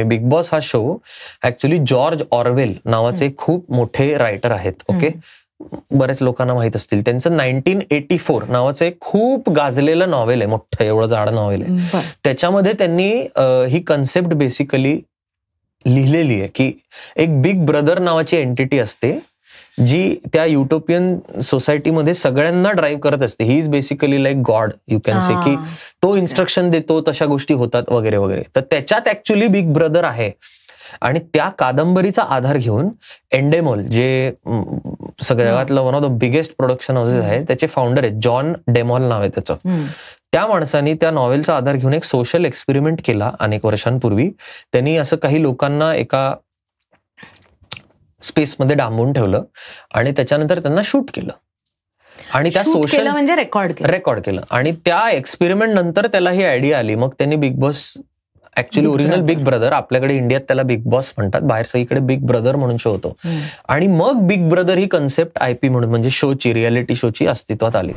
Big boss हा show actually George Orwell नावाचे खूप मोठे रायटर आहेत. ओके, बरेच लोकांना माहित असतील. त्यांचं 1984 नावाचं एक खूप गाजलेलं नॉव्हेल आहे, मोठं एवढं जाड नॉव्हेल आहे. त्याच्यामध्ये त्यांनी ही कन्सेप्ट बेसिकली लिहिलेली आहे की एक बिग ब्रदर नावाची एंटिटी असते जी त्या युटोपियन सोसायटीमध्ये सगळ्यांना ड्राईव्ह करत असते. He is basically like God, you can say, की तो इन्स्ट्रक्शन देतो, तशा गोष्टी होतात वगैरे वगैरे. तर त्याच्यात ऍक्च्युली बिग ब्रदर आहे. आणि त्या कादंबरीचा आधार घेऊन एंडेमॉल, जे सगळ्यातलं one of the biggest production houses आहे, त्याचे फाउंडर आहेत, जॉन डेमॉल नाव आहे त्याचं. त्या माणसाने त्या नॉव्हेलचा आधार घेऊन एक सोशल एक्सपेरिमेंट केला अनेक वर्षांपूर्वी. त्यांनी असं काही लोकांना एका स्पेसमध्ये डांबून ठेवलं आणि त्याच्यानंतर त्यांना शूट केलं आणि त्या सोशल म्हणजे रेकॉर्ड केलं. आणि त्या एक्सपेरिमेंट नंतर त्याला ही आयडिया आली. मग त्यांनी big boss, actually original big brother, आपल्याकडे इंडियात त्याला बिग बॉस म्हणतात, बाहेर सगळीकडे बिग ब्रदर म्हणून शो होतो. आणि मग बिग ब्रदर ही कन्सेप्ट IP म्हणून, म्हणजे शोची, रियालिटी शोची अस्तित्वात आली.